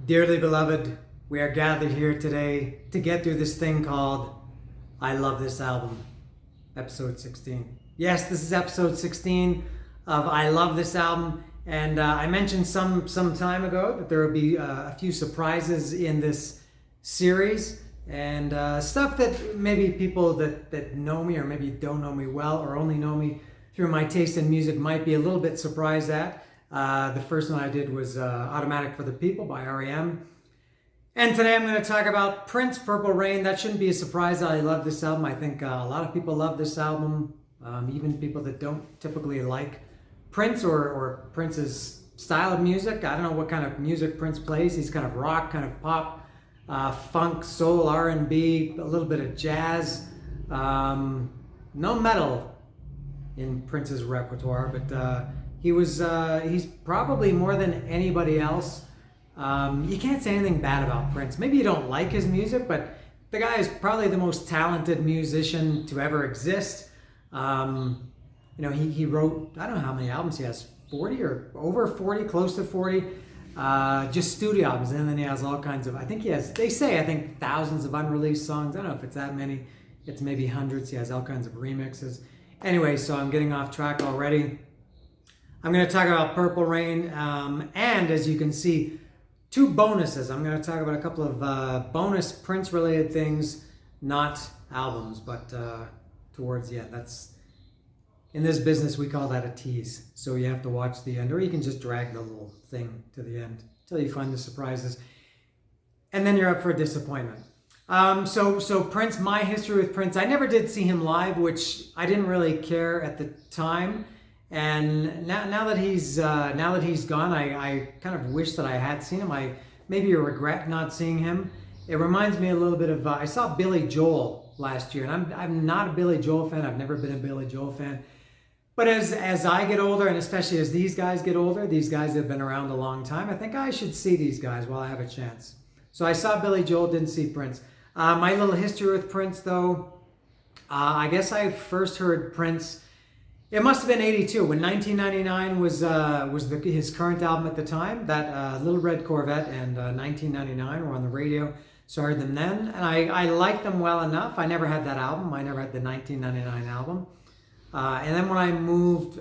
Dearly beloved, we are gathered here today to get through this thing called I Love This Album, episode 16. Yes, this is episode 16 of I Love This Album, and I mentioned some time ago that there will be a few surprises in this series, and stuff that maybe people that know me or maybe don't know me well or only know me through my taste in music might be a little bit surprised at. The first one I did was Automatic for the People by REM. And today I'm going to talk about Prince, Purple Rain. That shouldn't be a surprise that I love this album. I think a lot of people love this album, even people that don't typically like Prince or Prince's style of music. I don't know what kind of music Prince plays. He's kind of rock, kind of pop, funk, soul, R&B, a little bit of jazz. No metal in Prince's repertoire, but he's probably more than anybody else. You can't say anything bad about Prince. Maybe you don't like his music, but the guy is probably the most talented musician to ever exist. He wrote, I don't know how many albums he has, 40 or over 40, close to 40, just studio albums. And then he has all kinds of, I think thousands of unreleased songs. I don't know if it's that many. It's maybe hundreds. He has all kinds of remixes. Anyway, so I'm getting off track already. I'm going to talk about Purple Rain, and as you can see, two bonuses. I'm going to talk about a couple of bonus Prince-related things, not albums, but towards the end. That's, in this business, we call that a tease. So you have to watch the end, or you can just drag the little thing to the end until you find the surprises, and then you're up for a disappointment. So Prince, my history with Prince, I never did see him live, which I didn't really care at the time. And now that he's gone, I kind of wish that I had seen him. I maybe regret not seeing him. It reminds me a little bit of I saw Billy Joel last year, and I'm not a Billy Joel fan. I've never been a Billy Joel fan. But as I get older, and especially as these guys get older, these guys have been around a long time, I think I should see these guys while I have a chance. So I saw Billy Joel, didn't see Prince. My little history with Prince, though, I guess I first heard Prince. It must have been 82 when 1999 was his current album at the time. That Little Red Corvette and 1999 were on the radio. So I heard them then, and I liked them well enough. I never had that album. I never had the 1999 album. And then when I moved.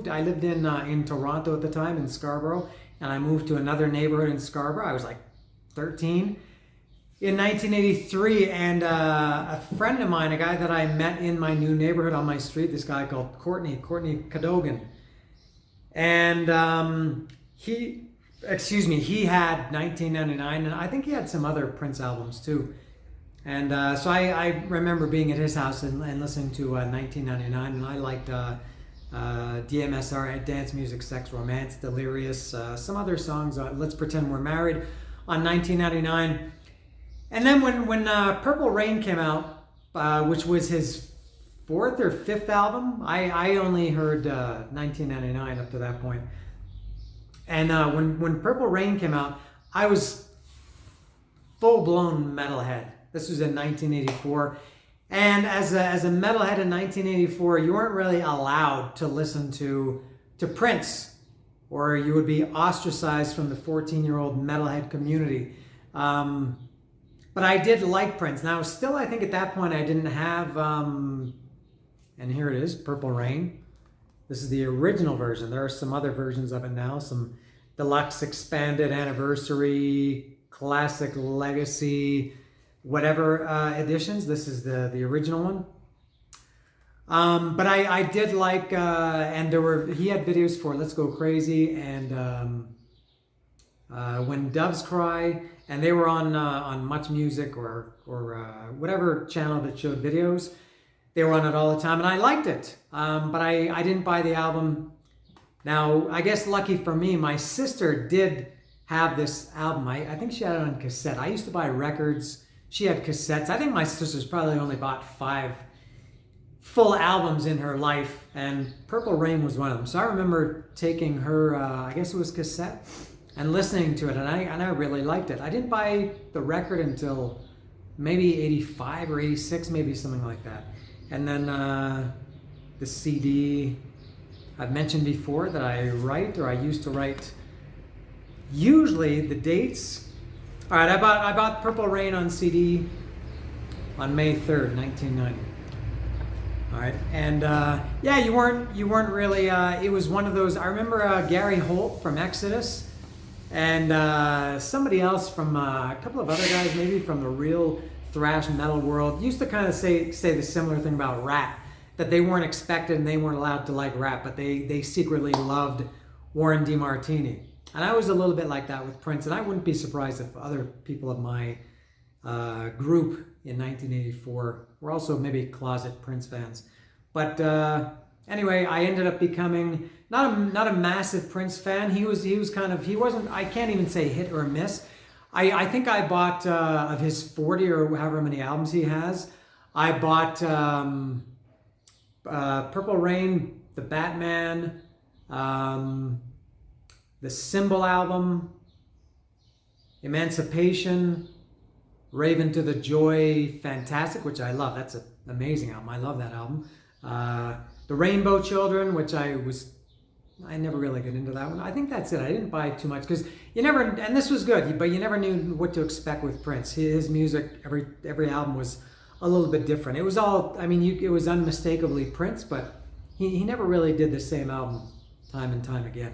I lived in Toronto at the time, in Scarborough, and I moved to another neighborhood in Scarborough. I was like 13. In 1983, and a friend of mine, a guy that I met in my new neighborhood on my street, this guy called Courtney Cadogan, and he had 1999, and I think he had some other Prince albums too. And so I remember being at his house and listening to 1999, and I liked DMSR, Dance Music, Sex, Romance, Delirious, some other songs, Let's Pretend We're Married on 1999. And then when Purple Rain came out, which was his fourth or fifth album, I only heard 1999 up to that point. And when Purple Rain came out, I was full-blown metalhead. This was in 1984. And as a metalhead in 1984, you weren't really allowed to listen to Prince, or you would be ostracized from the 14-year-old metalhead community. But I did like Prince. Now, still, I think at that point I didn't have, and here it is, Purple Rain. This is the original version. There are some other versions of it now, some deluxe, expanded, anniversary, classic, legacy, whatever editions. This is the original one. But I did like, and he had videos for Let's Go Crazy and When Doves Cry. And they were on Much Music or whatever channel that showed videos. They were on it all the time, and I liked it. But I didn't buy the album. Now, I guess lucky for me, my sister did have this album. I think she had it on cassette. I used to buy records. She had cassettes. I think my sister's probably only bought 5 full albums in her life, and Purple Rain was one of them. So I remember taking her, I guess it was cassette, and listening to it, and I really liked it. I didn't buy the record until maybe 85 or 86, maybe something like that. And then the CD, I've mentioned before that I used to write usually the dates All right, I bought Purple Rain on CD on May 3rd, 1990. All right, and yeah, you weren't really. It was one of those. I remember Gary Holt from Exodus, and somebody else from a couple of other guys, maybe from the real thrash metal world, used to kind of say the similar thing about Rat, that they weren't expected and they weren't allowed to like rap, but they secretly loved Warren DeMartini. And I was a little bit like that with Prince, and I wouldn't be surprised if other people of my group in 1984 were also maybe closet Prince fans. But anyway, I ended up becoming not a massive Prince fan. He wasn't, I can't even say hit or miss. I think I bought of his 40 or however many albums he has. I bought Purple Rain, The Batman, the Symbol album, Emancipation, Raven to the Joy, Fantastic, which I love. That's an amazing album. I love that album. The Rainbow Children, which I never really get into that one. I think that's it. I didn't buy too much because you never, and this was good, but you never knew what to expect with Prince. His music, every album was a little bit different. It was all, I mean, it was unmistakably Prince, but he never really did the same album time and time again.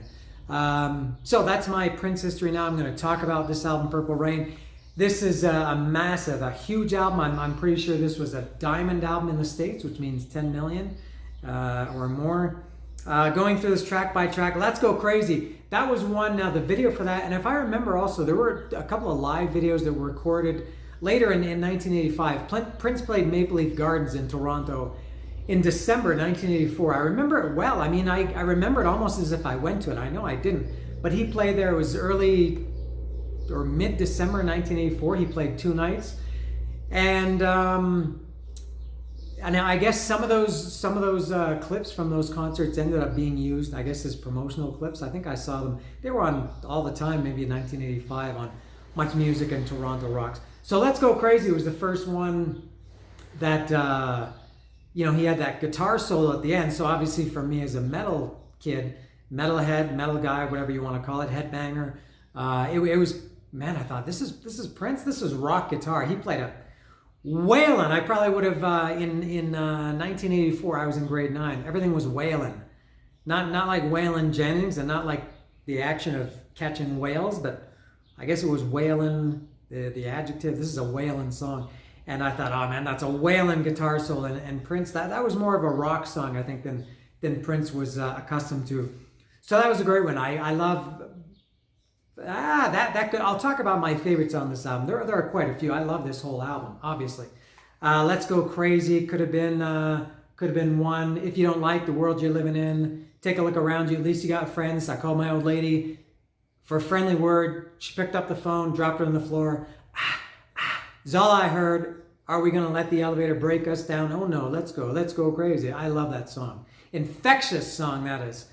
So that's my Prince history. Now I'm going to talk about this album, Purple Rain. This is a huge album. I'm pretty sure this was a diamond album in the States, which means 10 million or more. Going through this track by track, Let's Go Crazy. That was one. Now the video for that, and if I remember also, there were a couple of live videos that were recorded later in 1985. Prince played Maple Leaf Gardens in Toronto in December 1984. I remember it well. I mean, I remember it almost as if I went to it. I know I didn't, but he played there. It was early or mid-December 1984. He played 2 nights, and I guess some of those clips from those concerts ended up being used, I guess, as promotional clips. I think I saw them. They were on all the time, maybe in 1985 on Much Music and Toronto Rocks. So Let's Go Crazy was the first one that he had that guitar solo at the end. So obviously for me as a metal kid, metalhead, metal guy, whatever you want to call it, headbanger, it was, man, I thought this is Prince. This is rock guitar. He played a wailing. I probably would have in 1984. I was in grade 9. Everything was wailing, not like Waylon Jennings, and not like the action of catching whales, but I guess it was wailing. The adjective. This is a wailing song, and I thought, oh man, that's a wailing guitar solo. And Prince, that was more of a rock song, I think, than Prince was accustomed to. So that was a great one. I love. I'll talk about my favorites on this album. There are quite a few. I love this whole album, obviously. Let's Go Crazy could have been one. If You Don't Like the World You're Living In, Take a Look Around You, At Least You Got Friends, I Called My Old Lady for a Friendly Word. She picked up the phone, dropped it on the floor. Is all I heard. Are we gonna let the elevator break us down? Oh no, let's go crazy. I love that song. Infectious song, that is.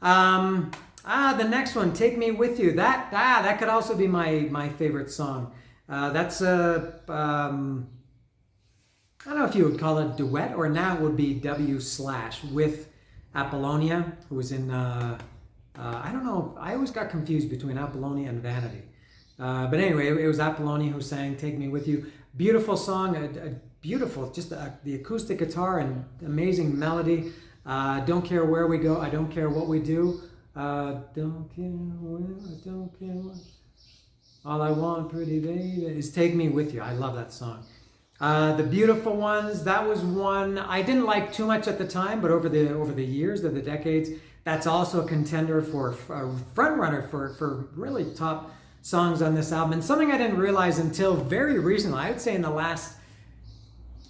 The next one, Take Me With You. That could also be my favorite song. That's I don't know if you would call it a duet, or now it would be W/ with Apollonia, who was in, I don't know, I always got confused between Apollonia and Vanity. But anyway, it was Apollonia who sang Take Me With You. Beautiful song, a beautiful, just the acoustic guitar and amazing melody. Don't care where we go, I don't care what we do. Don't care where, I don't care what. All I want, pretty baby, is Take Me With You. I love that song. The Beautiful Ones, that was one I didn't like too much at the time, but over the years, of the decades, that's also a contender for a front runner for really top songs on this album. And something I didn't realize until very recently, I would say in the last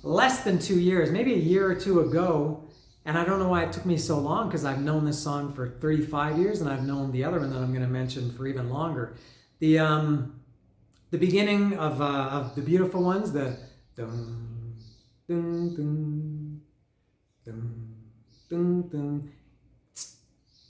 less than 2 years, maybe a year or two ago, and I don't know why it took me so long, because I've known this song for 35 years, and I've known the other one that I'm going to mention for even longer. The beginning of The Beautiful Ones, the dum dum dum dum dum dum. It's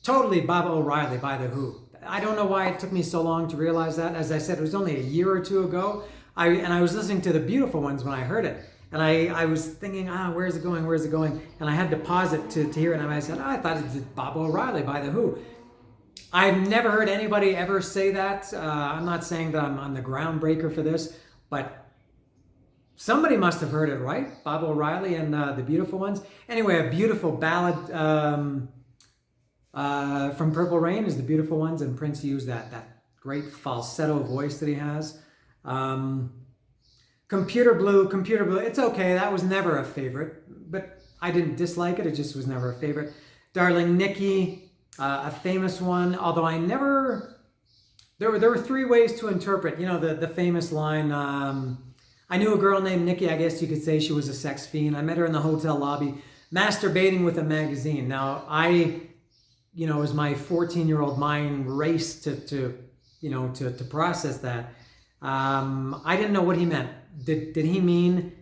totally Baba O'Reilly by The Who. I don't know why it took me so long to realize that. As I said, it was only a year or two ago. I was listening to The Beautiful Ones when I heard it. And I was thinking, where's it going? Where's it going? And I had to pause it to hear it. And I said, I thought it was Baba O'Reilly by The Who. I've never heard anybody ever say that. I'm not saying that I'm the groundbreaker for this, but somebody must have heard it, right? Bob O'Reilly and the Beautiful Ones. Anyway, a beautiful ballad from Purple Rain is The Beautiful Ones, and Prince used that great falsetto voice that he has. Computer Blue, it's okay. That was never a favorite, but I didn't dislike it. It just was never a favorite. Darling Nikki, a famous one, although I never... There were three ways to interpret, the famous line, I knew a girl named Nikki, I guess you could say she was a sex fiend. I met her in the hotel lobby, masturbating with a magazine. Now, as my 14-year-old mind raced to process that, I didn't know what he meant. Did he mean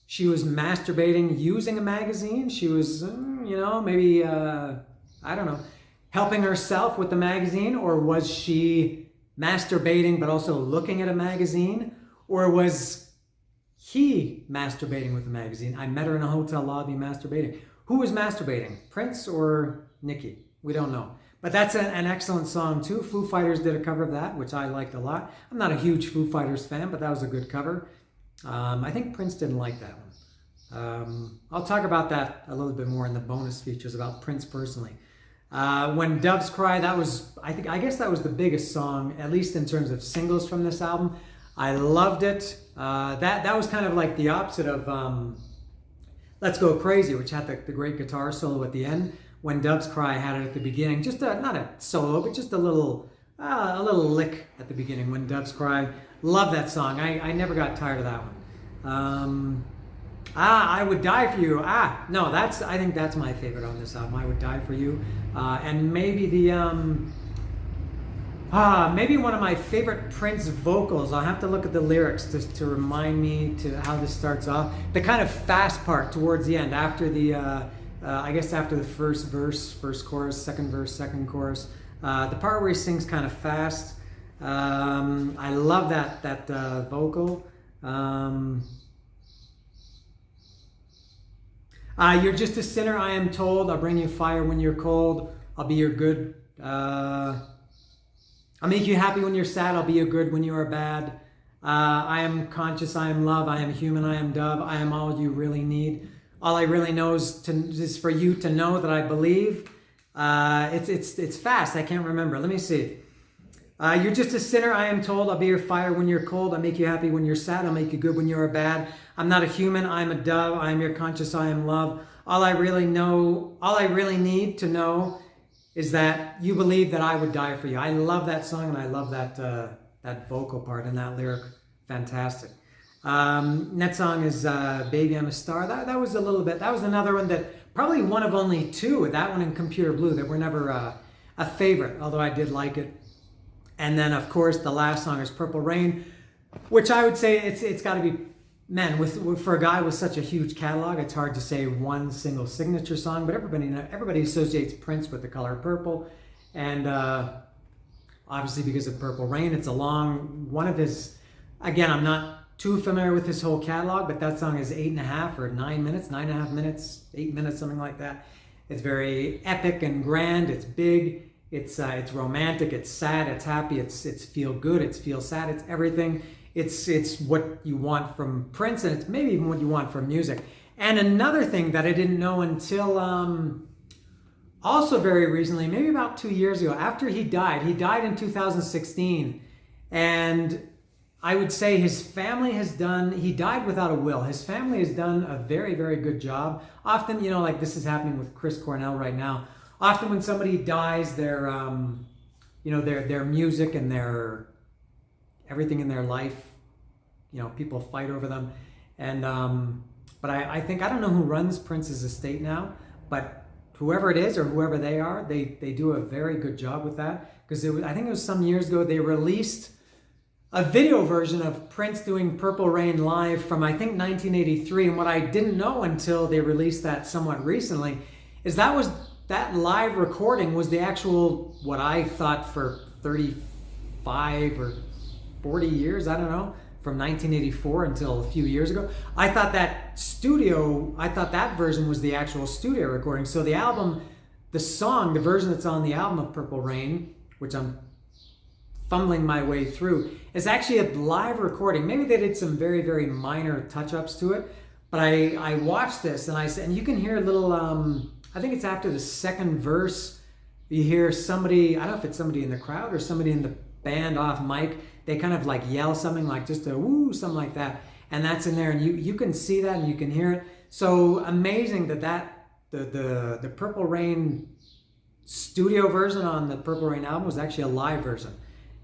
she was masturbating using a magazine? She was, maybe, I don't know, helping herself with the magazine? Or was she masturbating but also looking at a magazine? Or was he masturbating with the magazine? I met her in a hotel lobby masturbating. Who was masturbating? Prince or Nikki? We don't know. But that's an excellent song too. Foo Fighters did a cover of that, which I liked a lot. I'm not a huge Foo Fighters fan, but that was a good cover. I think Prince didn't like that one. I'll talk about that a little bit more in the bonus features about Prince personally. When Doves Cry, I guess that was the biggest song, at least in terms of singles from this album. I loved it. That was kind of like the opposite of Let's Go Crazy, which had the great guitar solo at the end. When Doves Cry had it at the beginning, just not a solo, but just a little lick at the beginning. When Doves Cry, love that song. I never got tired of that one. I Would Die For You. No, I think that's my favorite on this album. I Would Die For You, and maybe maybe one of my favorite Prince vocals. I'll have to look at the lyrics to remind me to how this starts off. The kind of fast part towards the end, after I guess after the first verse, first chorus, second verse, second chorus. The part where he sings kind of fast. I love that vocal. You're just a sinner, I am told. I'll bring you fire when you're cold. I'll be your good. I'll make you happy when you're sad. I'll be your good when you are bad. I am conscious. I am love. I am human. I am dove. I am all you really need. All I really know is for you to know that I believe. It's fast. I can't remember. Let me see. You're just a sinner, I am told. I'll be your fire when you're cold. I'll make you happy when you're sad. I'll make you good when you are bad. I'm not a human. I am a dove. I am your conscious. I am love. All I really need to know is that you believe that I would die for you. I love that song, and I love that vocal part and that lyric. Fantastic. Next song is Baby I'm a Star. That was another one that probably one of only two, that one and Computer Blue, that were never a favorite, although I did like it. And then, of course, the last song is Purple Rain, which I would say it's got to be, man, for a guy with such a huge catalog, it's hard to say one single signature song, but everybody associates Prince with the color purple. And obviously because of Purple Rain, it's one of his, again, I'm not too familiar with his whole catalog, but that song is 8.5 or 9 minutes, 9.5 minutes, 8 minutes, something like that. It's very epic and grand. It's big. It's romantic. It's sad. It's happy. It's feel good. It's feel sad. It's everything. It's what you want from Prince, and it's maybe even what you want from music. And another thing that I didn't know until also very recently, maybe about 2 years ago, after he died in 2016, and I would say his family he died without a will. His family has done a very, very good job. Often, like this is happening with Chris Cornell right now. Often when somebody dies, their music and their everything in their life, people fight over them. And but I think, I don't know who runs Prince's estate now, but whoever it is or whoever they are, they do a very good job with that. Because I think it was some years ago, they released a video version of Prince doing Purple Rain live from, I think, 1983. And what I didn't know until they released that somewhat recently is that live recording was the actual, what I thought for 35 or 40 years, I don't know, from 1984 until a few years ago. I thought that version was the actual studio recording. So the album, the version that's on the album of Purple Rain which I'm fumbling my way through, is actually a live recording. Maybe they did some very, very minor touch-ups to it, but I watched this and and you can hear a little, I think it's after the second verse, you hear somebody, I don't know if it's somebody in the crowd or somebody in the band off mic, they kind of like yell something like just a woo, something like that. And that's in there, and you can see that and you can hear it. So amazing that the Purple Rain studio version on the Purple Rain album was actually a live version.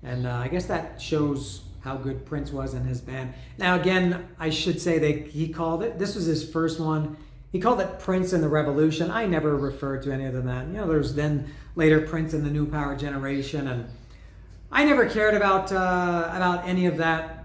And I guess that shows how good Prince was in his band. Now again, I should say that he called it, this was his first one, he called it Prince and the Revolution. I never referred to any other than that. You know, there's then later Prince and the New Power Generation, and I never cared about any of that.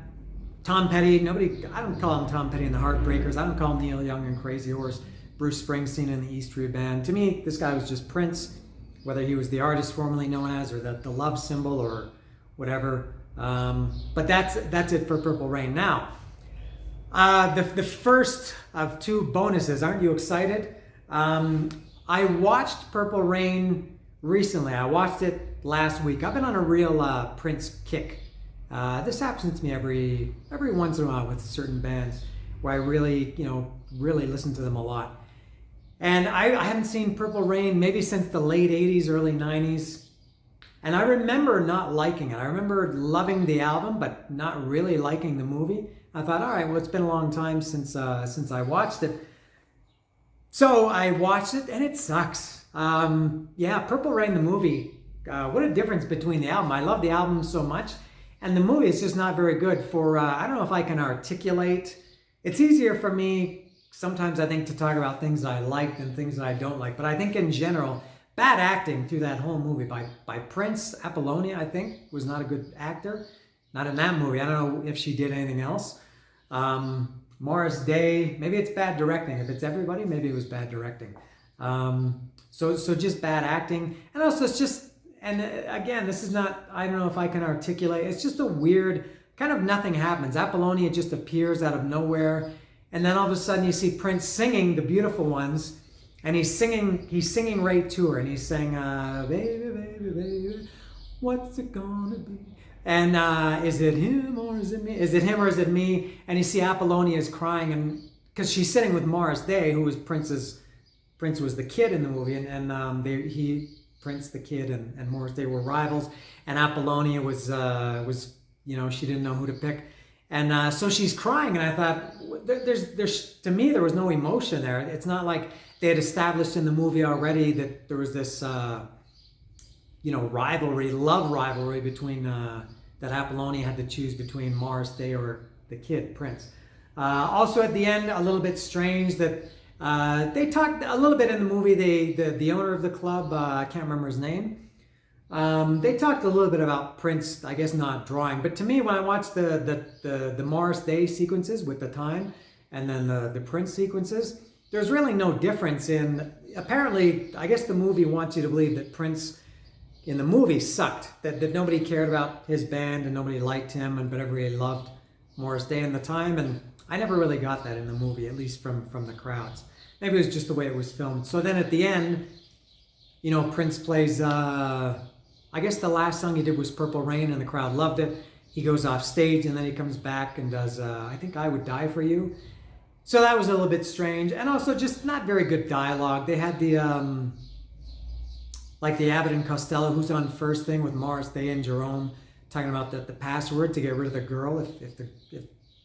Tom Petty, I don't call him Tom Petty and the Heartbreakers. I don't call him Neil Young and Crazy Horse, Bruce Springsteen and the E Street Band. To me, this guy was just Prince, whether he was the artist formerly known as or the love symbol or whatever. But that's it for Purple Rain. Now, the first of two bonuses. Aren't you excited? I watched Purple Rain recently. I watched it last week. I've been on a real Prince kick. This happens to me every once in a while with certain bands where I really listen to them a lot. And I haven't seen Purple Rain maybe since the late 80s, early 90s. And I remember not liking it. I remember loving the album, but not really liking the movie. I thought, all right, well, it's been a long time since I watched it. So I watched it, and it sucks. Purple Rain, the movie, what a difference between the album. I love the album so much, and the movie is just not very good for, I don't know if I can articulate. It's easier for me sometimes, I think, to talk about things that I like than things that I don't like. But I think in general, bad acting through that whole movie by Prince. Apollonia, I think, was not a good actor. Not in that movie. I don't know if she did anything else. Morris Day, maybe it's bad directing. If it's everybody, maybe it was bad directing. So just bad acting. And also it's just, and again, this is not, I don't know if I can articulate, it's just a weird, kind of nothing happens. Apollonia just appears out of nowhere. And then all of a sudden you see Prince singing The Beautiful Ones, and he's singing right to her, and he's saying, baby, baby, baby, what's it gonna be? And is it him or is it me? Is it him or is it me? And you see Apollonia is crying, and because she's sitting with Morris Day, who was Prince was the kid in the movie, and Prince the kid and Morris Day were rivals, and Apollonia was she didn't know who to pick, and so she's crying, and I thought there's to me there was no emotion there. It's not like they had established in the movie already that there was this love rivalry between that Apollonia had to choose between Morris Day or the kid Prince. Also at the end, a little bit strange that they talked a little bit in the movie. The owner of the club, I can't remember his name. They talked a little bit about Prince, I guess not drawing, but to me when I watched the Morris Day sequences with the time and then the Prince sequences, there's really no difference in. Apparently, I guess the movie wants you to believe that Prince in the movie sucked, that nobody cared about his band and nobody liked him, but everybody loved Morris Day in the time, and I never really got that in the movie, at least from the crowds. Maybe it was just the way it was filmed. So then at the end, Prince plays, I guess the last song he did was Purple Rain, and the crowd loved it. He goes off stage, and then he comes back and does, I think I Would Die For You. So that was a little bit strange, and also just not very good dialogue. They had the Abbott and Costello, who's on first thing with Morris Day and Jerome, talking about the password to get rid of the girl, if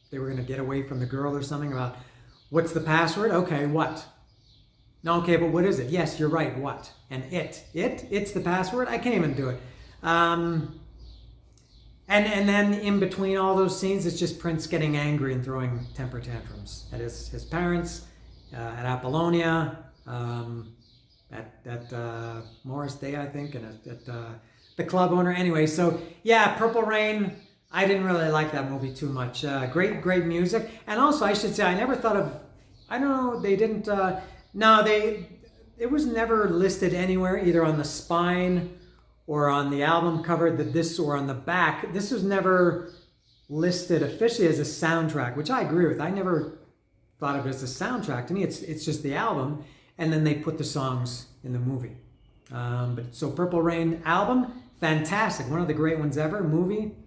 they were going to get away from the girl or something, about what's the password? Okay, what? No, okay, but what is it? Yes, you're right, what? And it's the password? I can't even do it. And then in between all those scenes, it's just Prince getting angry and throwing temper tantrums at his parents, at Apollonia, at Morris Day, I think, and at the club owner. Anyway, so yeah, Purple Rain, I didn't really like that movie too much. Great music. And also, I should say, I never thought of, I don't know, they didn't, it was never listed anywhere, either on the spine or on the album cover, or on the back. This was never listed officially as a soundtrack, which I agree with. I never thought of it as a soundtrack. To me, it's just the album, and then they put the songs in the movie. So Purple Rain album, fantastic. One of the great ones ever. Movie,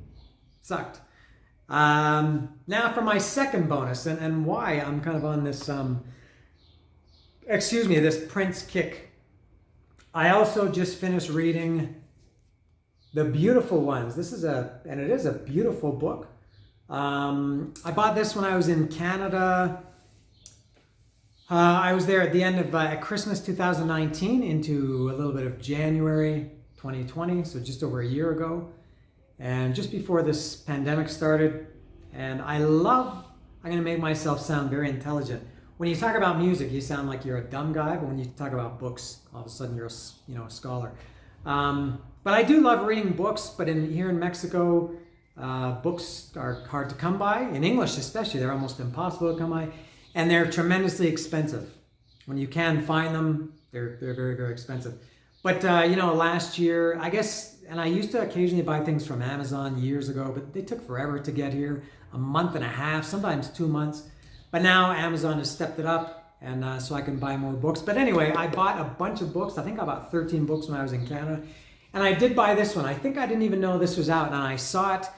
sucked. Now for my second bonus, and why I'm kind of on this, this Prince kick. I also just finished reading The Beautiful Ones. It is a beautiful book. I bought this when I was in Canada. I was there at the end of Christmas 2019 into a little bit of January 2020, so just over a year ago. And just before this pandemic started. And I'm going to make myself sound very intelligent. When you talk about music, you sound like you're a dumb guy, but when you talk about books, all of a sudden you're a scholar. But I do love reading books, but here in Mexico, books are hard to come by. In English especially, they're almost impossible to come by. And they're tremendously expensive. When you can find them, they're very, very expensive. But, last year, I guess, and I used to occasionally buy things from Amazon years ago, but they took forever to get here, a month and a half, sometimes 2 months. But now Amazon has stepped it up, and so I can buy more books. But anyway, I bought a bunch of books. I think I bought 13 books when I was in Canada. And I did buy this one. I think I didn't even know this was out, and I saw it,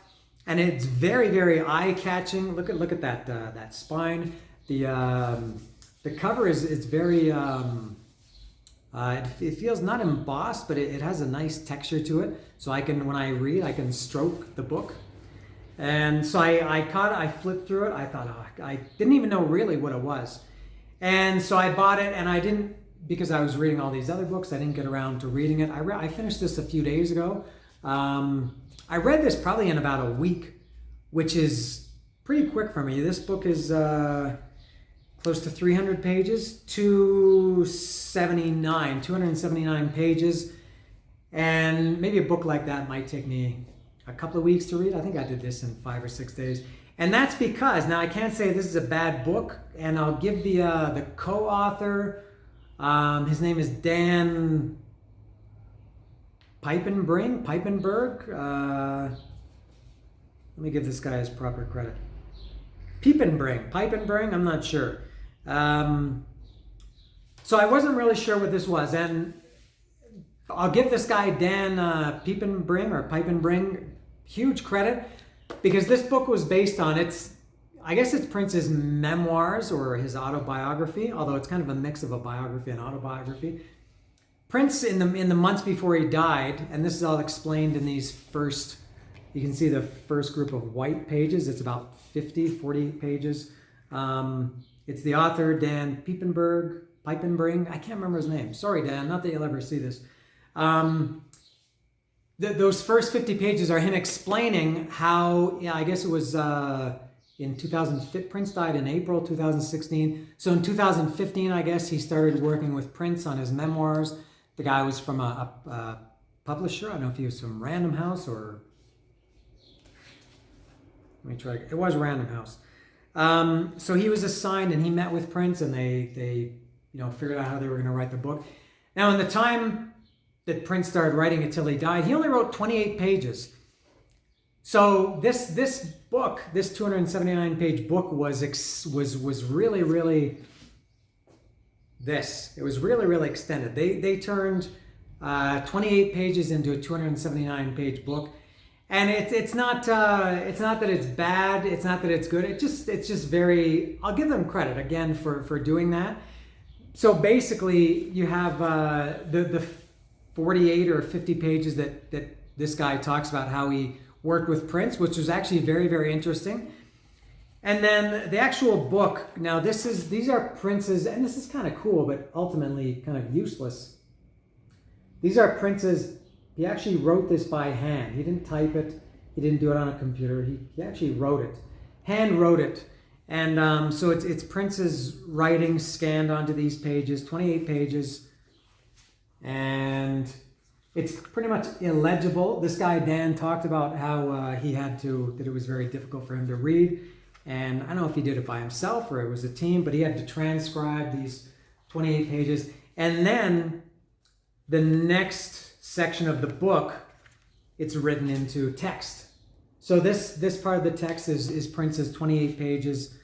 and it's very, very eye-catching. Look at that spine. The cover is very, it feels not embossed, but it has a nice texture to it. So when I read, I can stroke the book. And so I flipped through it. I thought, I didn't even know really what it was. And so I bought it, and I didn't, because I was reading all these other books, I didn't get around to reading it. I finished this a few days ago. I read this probably in about a week, which is pretty quick for me. This book is close to 300 pages, 279 pages. And maybe a book like that might take me a couple of weeks to read. I think I did this in 5 or 6 days. And that's because, now I can't say this is a bad book, and I'll give the co-author, his name is Dan Piepenberg. Let me give this guy his proper credit. Piepenbring, I'm not sure. So I wasn't really sure what this was, and I'll give this guy Dan Piepenbring huge credit, because this book was based on I guess it's Prince's memoirs or his autobiography, although it's kind of a mix of a biography and autobiography. Prince, in the months before he died, and this is all explained in these first, you can see the first group of white pages. It's about 40 pages. It's the author, Dan Piepenbring. I can't remember his name. Sorry, Dan, not that you'll ever see this. Those first 50 pages are him explaining how, I guess it was in 2000, Prince died in April 2016. So in 2015, I guess, he started working with Prince on his memoirs. The guy was from a publisher. I don't know if he was from Random House or... Let me try. It was Random House. So he was assigned, and he met with Prince, and they figured out how they were going to write the book. Now, in the time that Prince started writing it till he died, he only wrote 28 pages. So this book, this 279-page book, was really, really this. It was really, really extended. They turned 28 pages into a 279-page book. And it's not that it's bad, it's not that it's good, it's just very, I'll give them credit again for doing that. So basically you have the 48 or 50 pages that this guy talks about how he worked with Prince, which was actually very, very interesting. And then the actual book, now these are Prince's, and this is kind of cool, but ultimately kind of useless. These are Prince's. He actually wrote this by hand. He didn't type it. He didn't do it on a computer. He actually wrote it, hand wrote it. And so it's Prince's writing scanned onto these pages, 28 pages. And it's pretty much illegible. This guy, Dan, talked about how that it was very difficult for him to read. And I don't know if he did it by himself or it was a team, but he had to transcribe these 28 pages. And then the next section of the book, it's written into text. So this part of the text is Prince's 28 pages.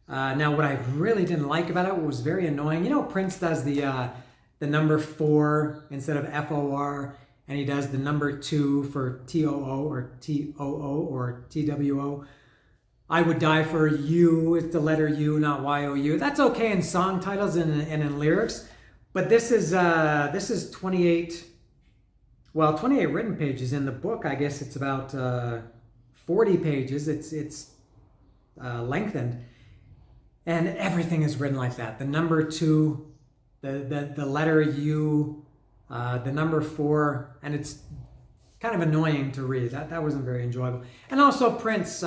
Now, what I really didn't like about it, what was very annoying, Prince does the number 4 instead of FOR, and he does the number 2 for TOO or TOO or TWO. I Would Die for You, it's the letter U, not YOU. That's okay in song titles and in lyrics, but this is 28 written pages. In the book, I guess it's about 40 pages. It's lengthened, and everything is written like that. The number 2, the letter U, the number 4, and it's kind of annoying to read. That wasn't very enjoyable. And also Prince.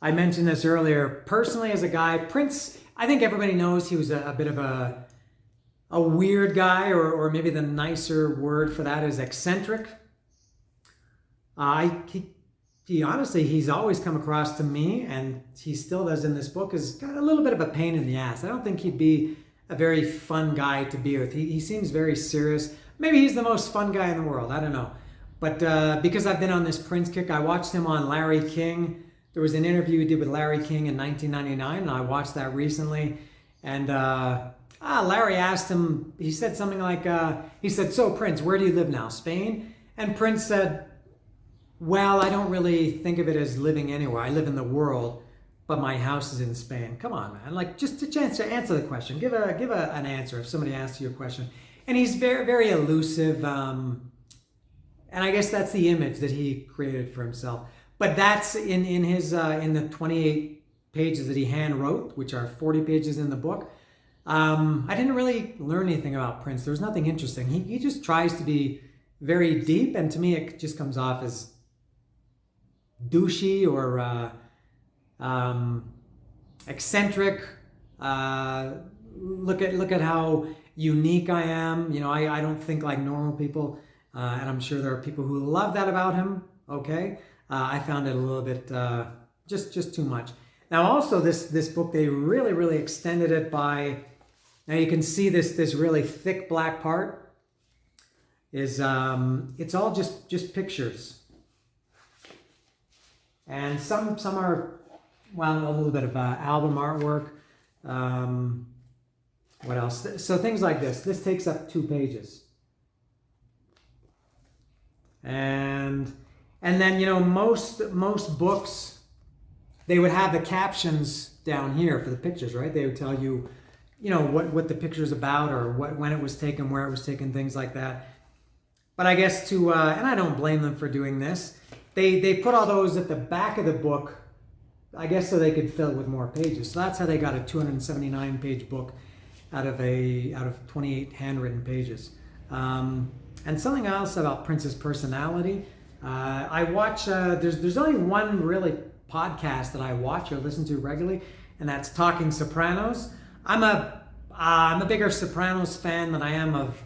I mentioned this earlier. Personally, as a guy, Prince, I think everybody knows he was a bit of a weird guy, or maybe the nicer word for that is eccentric. He honestly, he's always come across to me, and he still does in this book, as got a little bit of a pain in the ass. I don't think he'd be a very fun guy to be with. He seems very serious. Maybe he's the most fun guy in the world. I don't know. But because I've been on this Prince kick, I watched him on Larry King. There was an interview he did with Larry King in 1999, and I watched that recently. And Larry asked him, he said something like, he said, "So Prince, where do you live now? Spain?" And Prince said, "Well, I don't really think of it as living anywhere. I live in the world, but my house is in Spain." Come on, man. Like, just a chance to answer the question. Give an answer if somebody asks you a question. And he's very, very elusive. And I guess that's the image that he created for himself. But that's in his in the 28 pages that he hand wrote, which are 40 pages in the book. I didn't really learn anything about Prince. There's nothing interesting. He just tries to be very deep, and to me it just comes off as douchey or eccentric. Look at how unique I am. You know, I don't think like normal people, and I'm sure there are people who love that about him. Okay, I found it a little bit just too much. Now, also this book, they really extended it by. Now you can see this really thick black part is it's all just pictures, and some are, well, a little bit of album artwork. What else? So things like this. This takes up 2 pages, and then, you know, most books, they would have the captions down here for the pictures, right? They would tell you, you know, what the picture's about, or when it was taken, where it was taken, things like that. But I guess and I don't blame them for doing this, they put all those at the back of the book, I guess so they could fill it with more pages. So that's how they got a 279 page book out of 28 handwritten pages. And something else about Prince's personality. I watch, there's only one really podcast that I watch or listen to regularly, and that's Talking Sopranos. I'm a bigger Sopranos fan than I am of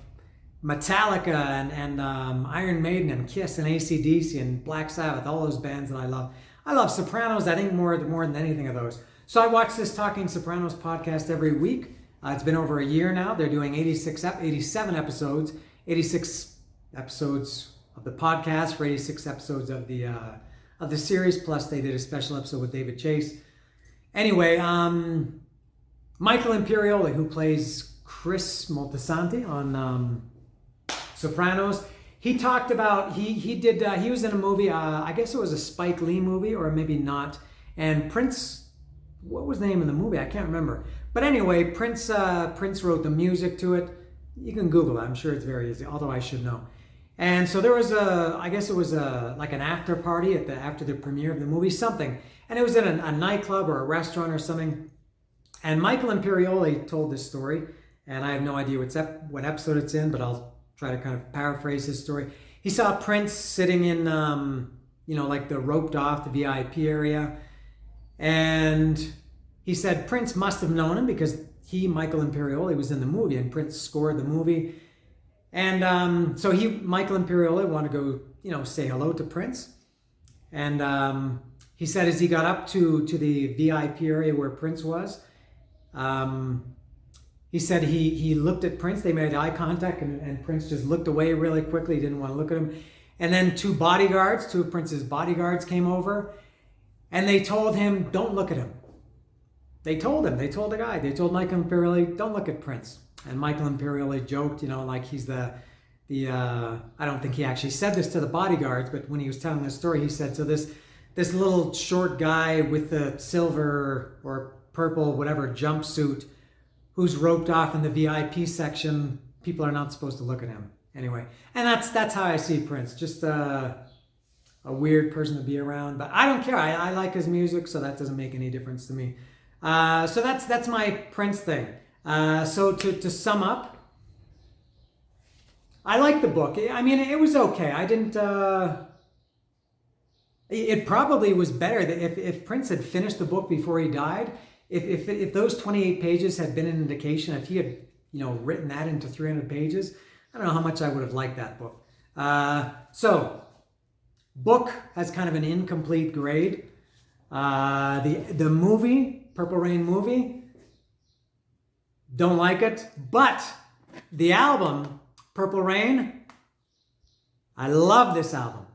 Metallica and Iron Maiden and Kiss and AC/DC and Black Sabbath, all those bands that I love. I love Sopranos, I think, more than anything of those. So I watch this Talking Sopranos podcast every week. It's been over a year now. They're doing 87 episodes, 86 episodes of the podcast for 86 episodes of the series, plus they did a special episode with David Chase. Anyway, Michael Imperioli, who plays Chris Moltisanti on Sopranos, he talked about, he was in a movie, I guess it was a Spike Lee movie, or maybe not, and Prince, what was the name of the movie? I can't remember. But anyway, Prince wrote the music to it. You can Google it, I'm sure it's very easy, although I should know. And so there was I guess it was like an after party after the premiere of the movie, something. And it was in a nightclub or a restaurant or something. And Michael Imperioli told this story, and I have no idea what episode it's in, but I'll try to kind of paraphrase his story. He saw Prince sitting in, like the roped off, the VIP area. And he said Prince must have known him because Michael Imperioli, was in the movie, and Prince scored the movie. And so Michael Imperioli wanted to go, say hello to Prince. And he said as he got up to the VIP area where Prince was, he said he looked at Prince. They made eye contact, and Prince just looked away really quickly. He didn't want to look at him. And then two of Prince's bodyguards came over, and they told him, don't look at him. They told the guy, Michael Imperioli, don't look at Prince. And Michael Imperioli joked, like he's the I don't think he actually said this to the bodyguards, but when he was telling the story, he said, so this little short guy with the silver or purple, whatever, jumpsuit, who's roped off in the VIP section, people are not supposed to look at him. Anyway, and that's how I see Prince. Just a weird person to be around, but I don't care. I like his music, so that doesn't make any difference to me. So that's my Prince thing. So to sum up, I like the book. I mean, it was okay. I didn't. It probably was better that if Prince had finished the book before he died. If those 28 pages had been an indication, if he had written that into 300 pages, I don't know how much I would have liked that book. So, book has kind of an incomplete grade. The movie, Purple Rain movie, don't like it. But the album, Purple Rain, I love this album.